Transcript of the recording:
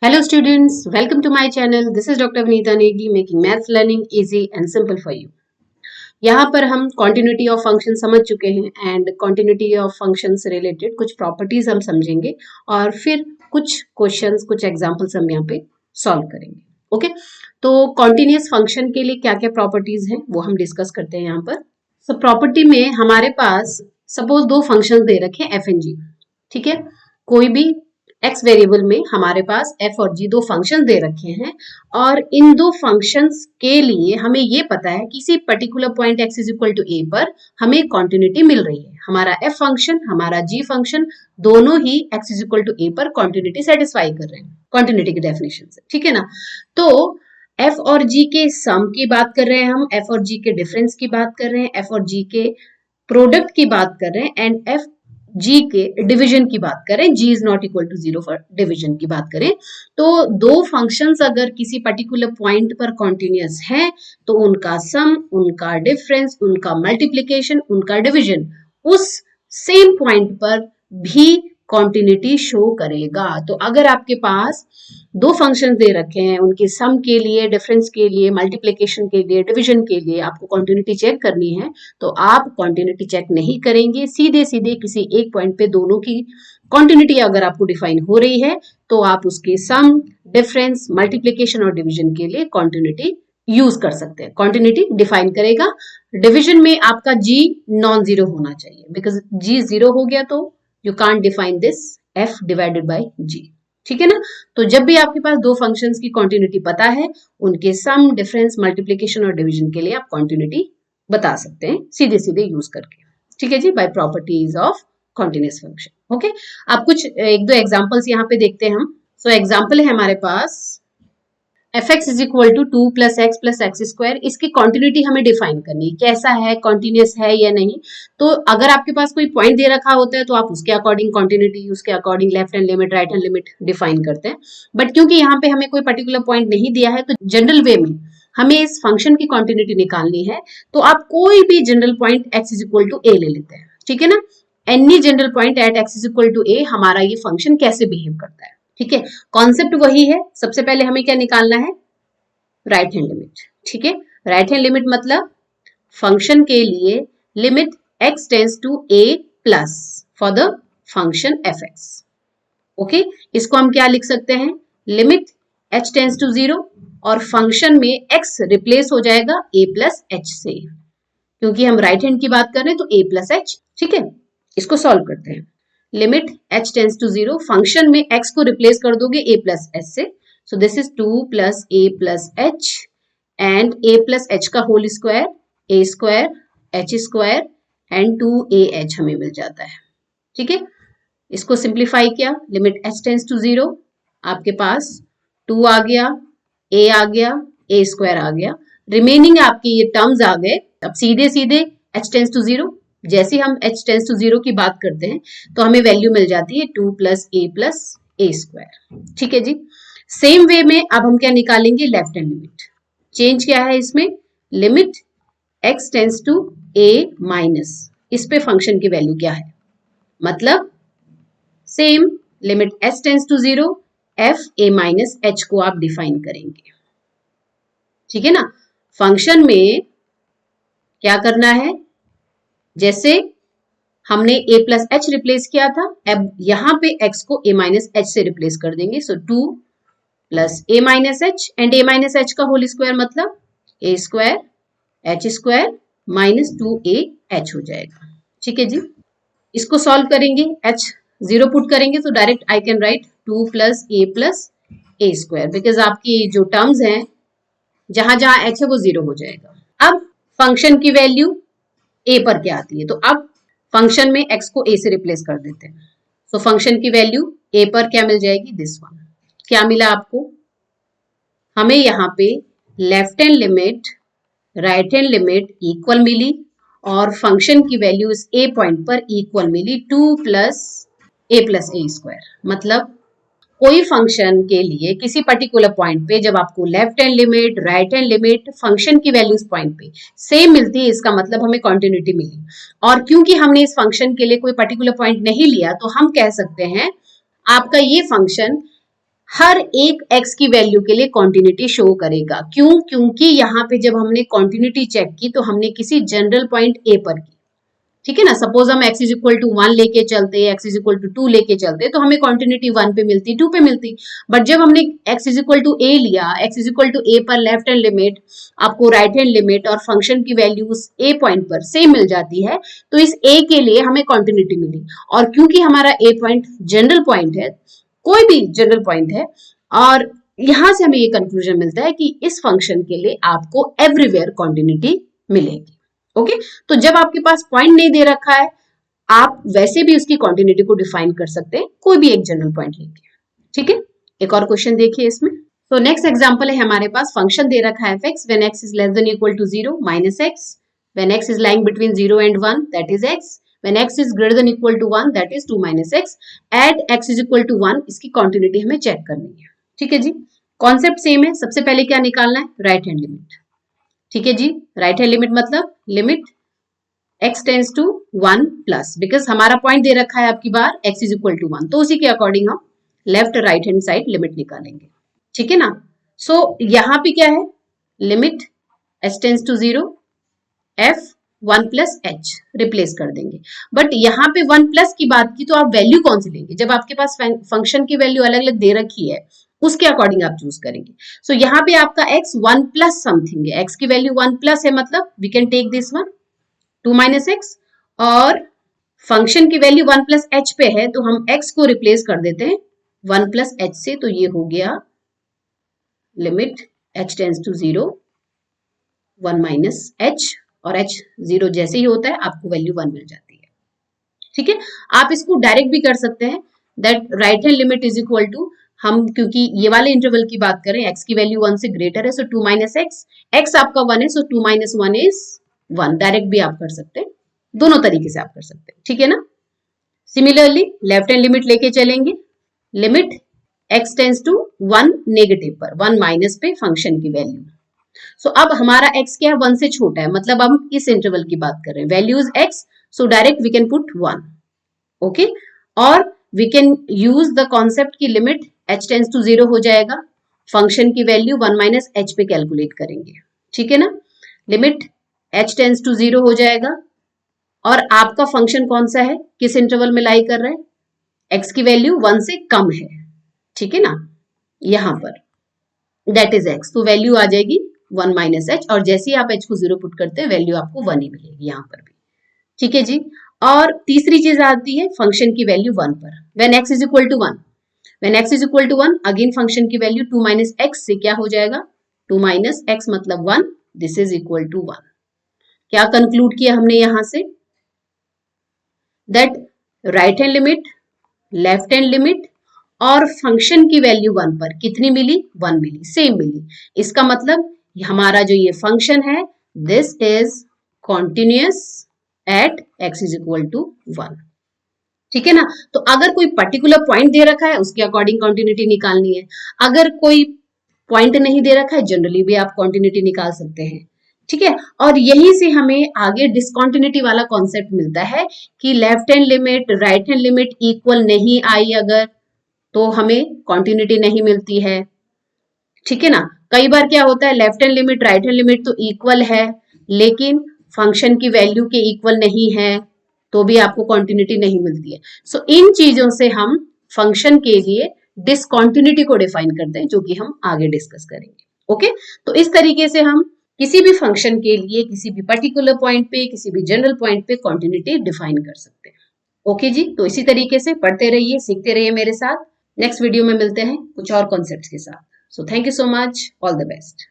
Hello students, welcome to my channel. This is Dr. Vinita Negi making maths learning easy and simple for you. यहाँ पर हम continuity of function समझ चुके हैं and continuity of function से related कुछ properties हम समझेंगे और फिर कुछ questions, कुछ examples हम यहाँ पे solve करेंगे. ओके तो continuous function के लिए क्या क्या properties हैं वो हम discuss करते हैं यहाँ पर. So property में हमारे पास suppose दो functions दे रखे हैं f and g. ठीक है, कोई भी x वेरिएबल में हमारे पास f और g दो फंक्शन दे रखे हैं और इन दो फंक्शंस के लिए हमें ये पता है किसी particular point x is equal to a पर हमें कॉन्टिन्यूटी मिल रही है. हमारा f फंक्शन हमारा g फंक्शन दोनों ही x is equal to a पर कॉन्टिन्यूटी सेटिस्फाई कर रहे हैं कॉन्टिन्यूटी की डेफिनेशन से. ठीक है ना, तो f और g के सम की बात कर रहे हैं हम, f और g के डिफरेंस की बात कर रहे हैं, f और g के प्रोडक्ट की बात कर रहे हैं एंड f g के डिवीजन की बात करें, g is not equal to 0 for division की बात करें तो दो फंक्शंस अगर किसी पर्टिकुलर पॉइंट पर कॉन्टिन्यूअस हैं तो उनका सम, उनका डिफरेंस, उनका मल्टीप्लिकेशन, उनका डिवीजन उस सेम पॉइंट पर भी कॉन्टिन्यूटी शो करेगा. तो अगर आपके पास दो फंक्शंस दे रखे हैं, उनके सम के लिए, डिफरेंस के लिए, मल्टीप्लिकेशन के लिए, डिवीजन के लिए आपको कॉन्टिन्यूटी चेक करनी है तो आप कॉन्टिन्यूटी चेक नहीं करेंगे, सीधे सीधे किसी एक पॉइंट पे दोनों की कॉन्टिन्यूटी अगर आपको डिफाइन हो रही है तो आप उसके सम, डिफरेंस, मल्टीप्लिकेशन और डिवीजन के लिए कॉन्टिन्यूटी यूज कर सकते हैं. कॉन्टिन्यूटी डिफाइन करेगा. डिवीजन में आपका g नॉन जीरो होना चाहिए बिकॉज g जीरो हो गया तो you can't define this f divided by g. ठीक है ना, तो जब भी आपके पास दो फंक्शंस की कॉन्टिन्यूटी पता है उनके सम, डिफरेंस, मल्टीप्लिकेशन और डिवीजन के लिए आप कॉन्टिन्यूटी बता सकते हैं सीधे सीधे यूज करके. ठीक है जी, by properties of continuous function. Okay, आप कुछ एक दो एग्जांपल्स यहाँ पे देखते हैं हम. सो एग्जांपल है हमारे पास fx is equal to 2 plus x square. इसकी कॉन्टिन्यूटी हमें डिफाइन करनी है, कैसा है, कॉन्टिन्यूअस है या नहीं. तो अगर आपके पास कोई पॉइंट दे रखा होता है तो आप उसके अकॉर्डिंग कॉन्टिन्यूटी, उसके according left hand limit, right hand limit define करते हैं. बट क्योंकि यहाँ पे हमें कोई पर्टिकुलर पॉइंट नहीं दिया है तो जनरल वे में हमें इस फंक्शन की कॉन्टिन्यूटी निकालनी है तो आप कोई भी general point x is equal to a ले लेते हैं. ठीक है ना, any general point at x is equal to a हमारा ये फंक्शन कैसे बिहेव करता है. ठीक है, कॉन्सेप्ट वही है. सबसे पहले हमें क्या निकालना है, राइट हैंड लिमिट. ठीक है, राइट हैंड लिमिट मतलब फंक्शन के लिए limit x tends to a plus for the function fx. Okay, इसको हम क्या लिख सकते हैं, लिमिट h टेंड्स टू 0 और फंक्शन में x रिप्लेस हो जाएगा a प्लस h से, क्योंकि हम राइट हैंड की बात कर रहे हैं तो a प्लस h. ठीक है, इसको सॉल्व करते हैं. Limit h tends to 0, function में x को रिप्लेस कर दोगे a प्लस h से. So this is 2 plus a plus h and a plus h का whole square, a square, h square and 2ah हमें मिल जाता है. ठीक है, इसको सिंप्लीफाई किया, लिमिट h टेंड्स टू 0, आपके पास 2 आ गया, a आ गया, a स्क्वायर आ गया, रिमेनिंग आपके ये टर्म्स आ गए. अब सीधे सीधे h टेंड्स टू 0, जैसे हम h टेंड्स टू 0 की बात करते हैं तो हमें वैल्यू मिल जाती है 2 प्लस a स्क्वायर. ठीक है जी, सेम वे में अब हम क्या निकालेंगे, लेफ्ट हैंड लिमिट. चेंज क्या है इसमें, limit x tends to a minus, इस पे फंक्शन की वैल्यू क्या है, मतलब same limit h tends to 0 f a minus h को आप डिफाइन करेंगे. ठीक है ना, फंक्शन में क्या करना है, जैसे हमने a प्लस h रिप्लेस किया था, अब यहां पे x को a माइनस h से रिप्लेस कर देंगे. सो 2 plus a minus h and a minus h का होल स्क्वायर मतलब a square h square minus 2ah हो जाएगा. ठीक है जी, इसको सॉल्व करेंगे, h 0 पुट करेंगे तो direct I can write 2 plus a square because आपकी जो टर्म्स हैं जहां जहां h है वो 0 हो जाएगा. अब फंक्शन की वैल्यू a पर क्या आती है, तो अब फंक्शन में x को a से रिप्लेस कर देते हैं. सो फंक्शन की वैल्यू a पर क्या मिल जाएगी, दिस वन. क्या मिला आपको, हमें यहाँ पे left hand limit, right hand limit equal मिली और फंक्शन की वैल्यू इस a पॉइंट पर इक्वल मिली 2 प्लस a स्क्वायर. मतलब कोई फंक्शन के लिए किसी पर्टिकुलर पॉइंट पे जब आपको left hand limit, right hand limit, function की वैल्यूज पॉइंट पे सेम मिलती है, इसका मतलब हमें कॉन्टिन्यूटी मिली. और क्योंकि हमने इस फंक्शन के लिए कोई पर्टिकुलर पॉइंट नहीं लिया तो हम कह सकते हैं आपका ये फंक्शन हर एक x की वैल्यू के लिए कॉन्टिन्यूटी शो करेगा। क्यों? क्योंकि यहाँ पे जब हमने कॉन्टिन्यूटी चेक की तो हमने किसी जनरल पॉइंट A पर की, ठीक है ना। सपोज हम x इज इक्वल टू 1 लेके चलते, x इज इक्वल टू 2 लेके चलते, तो हमें कॉन्टिन्यूटी 1 पे मिलती, 2 पे मिलती। बट जब हमने x is equal to a लिया, x is equal to a पर लेफ्ट हैंड लिमिट, आपको राइट हैंड लिमिट और फंक्शन की वैल्यूज a पॉइंट पर सेम मिल जाती है, तो इस a के लिए हमें कॉन्टिन्यूटी मिली। और क्योंकि हमारा a पॉइंट जनरल पॉइंट है, कोई भी जनरल पॉइंट है, और यहां से हमें ये कंक्लूजन मिलता है कि इस फंक्शन के लिए आपको एवरीवेयर कॉन्टिन्यूटी मिलेगी। ओके, तो जब आपके पास पॉइंट नहीं दे रखा है, आप वैसे भी उसकी कॉन्टिन्यूटी को डिफाइन कर सकते हैं, कोई भी एक जनरल पॉइंट लेके। ठीक है, एक और क्वेश्चन देखिए इसमें। तो नेक्स्ट एग्जांपल है हमारे पास, फंक्शन दे रखा है fx when x is less than equal to 0 minus x when x is lying between 0 and 1 that is x when x is greater than equal to 1 that is 2 minus x at x is equal to 1। इसकी continuity हमें check करनी है। ठीक है जी, concept same है। सबसे पहले क्या निकालना है? Right hand limit. ठीक है जी, राइट हैंड लिमिट मतलब limit x tends to 1 plus, because हमारा पॉइंट दे रखा है आपकी बार x इज इक्वल टू 1, तो उसी के अकॉर्डिंग हम left right hand side limit निकालेंगे। ठीक है ना। सो यहाँ पे क्या है? Limit h tends to 0 f 1 plus h replace कर देंगे। बट यहाँ पे 1 प्लस की बात की तो आप वैल्यू कौन सी लेंगे? जब आपके पास फंक्शन की वैल्यू अलग अलग दे रखी है, उसके अकॉर्डिंग आप चूज करेंगे। सो यहाँ पे आपका x 1 प्लस समथिंग है, x की वैल्यू 1 प्लस है, मतलब we can take this one 2 minus x, और फंक्शन की वैल्यू 1 प्लस एच पे है, तो हम x को रिप्लेस कर देते हैं 1 प्लस एच से, तो ये हो गया limit h tends to 0 1 minus h, और h 0 जैसे ही होता है आपको वैल्यू 1 मिल जाती है। ठीक है, आप इसको डायरेक्ट भी कर सकते हैं, that right hand limit is equal to, हम क्योंकि ये वाले इंटरवल की बात करें, x की वैल्यू 1 से ग्रेटर है, सो 2 माइनस एक्स, x आपका 1 है, सो 2 माइनस 1 इज 1। डायरेक्ट भी आप कर सकते हैं, दोनों तरीके से आप कर सकते हैं। ठीक है ना। सिमिलरली लेफ्ट हैंड लिमिट लेके चलेंगे, limit x tends to 1 negative पर, 1 माइनस पे फंक्शन की वैल्यू। सो अब हमारा x क्या है? 1 से छोटा है, मतलब हम इस इंटरवल की बात कर रहे हैं, value is x, so direct we can put 1। Okay, और we can use the concept की लिमिट h टेंस टू 0 हो जाएगा, फंक्शन की वैल्यू 1 माइनस h पे कैलकुलेट करेंगे। ठीक है ना, लिमिट h टेंस टू 0 हो जाएगा, और आपका फंक्शन कौन सा है, किस इंटरवल में लाई कर रहा है? x की वैल्यू 1 से कम है। ठीक है ना, यहां पर दैट इज x, तो वैल्यू आ जाएगी 1 माइनस एच, और जैसे ही आप h को 0 पुट करते हैं वैल्यू आपको 1 ही मिलेगी यहाँ पर भी। ठीक है जी, और तीसरी चीज आती है फंक्शन की वैल्यू 1 पर, when x is equal to 1, when x is equal to 1, again function की वैल्यू 2 माइनस एक्स से क्या हो जाएगा? 2 माइनस एक्स मतलब 1, दिस इज इक्वल टू 1। क्या कंक्लूड किया हमने यहां से? That right hand limit, left hand limit और फंक्शन की वैल्यू 1 पर कितनी मिली? 1 मिली, सेम मिली। इसका मतलब हमारा जो ये फंक्शन है, this is continuous at x is equal to 1। ठीक है ना। तो अगर कोई पर्टिकुलर पॉइंट दे रखा है, उसके अकॉर्डिंग कॉन्टिन्यूटी निकालनी है। अगर कोई पॉइंट नहीं दे रखा है, जनरली भी आप कॉन्टिन्यूटी निकाल सकते हैं। ठीक है, और यहीं से हमें आगे डिसकॉन्टिन्यूटी वाला कॉन्सेप्ट मिलता है कि left hand limit right hand limit equal नहीं आई अगर, तो हमें कॉन्टिन्यूटी नहीं मिलती है। ठीक है ना, कई बार क्या होता है, left hand limit right hand limit तो इक्वल है, लेकिन फंक्शन की वैल्यू के इक्वल नहीं है, तो भी आपको कॉन्टिन्यूटी नहीं मिलती है। सो इन चीजों से हम फंक्शन के लिए डिसकॉन्टिन्यूटी को डिफाइन करते हैं, जो कि हम आगे डिस्कस करेंगे। ओके, तो इस तरीके से हम किसी भी फंक्शन के लिए किसी भी पर्टिकुलर पॉइंट पे, किसी भी जनरल पॉइंट पे कॉन्टिन्यूटी डिफाइन कर सकते हैं। ओके जी, तो इसी तरीके से पढ़ते रहिए, सीखते रहिए मेरे साथ। नेक्स्ट वीडियो में मिलते हैं कुछ और कॉन्सेप्ट्स के साथ। So thank you so much, all the best.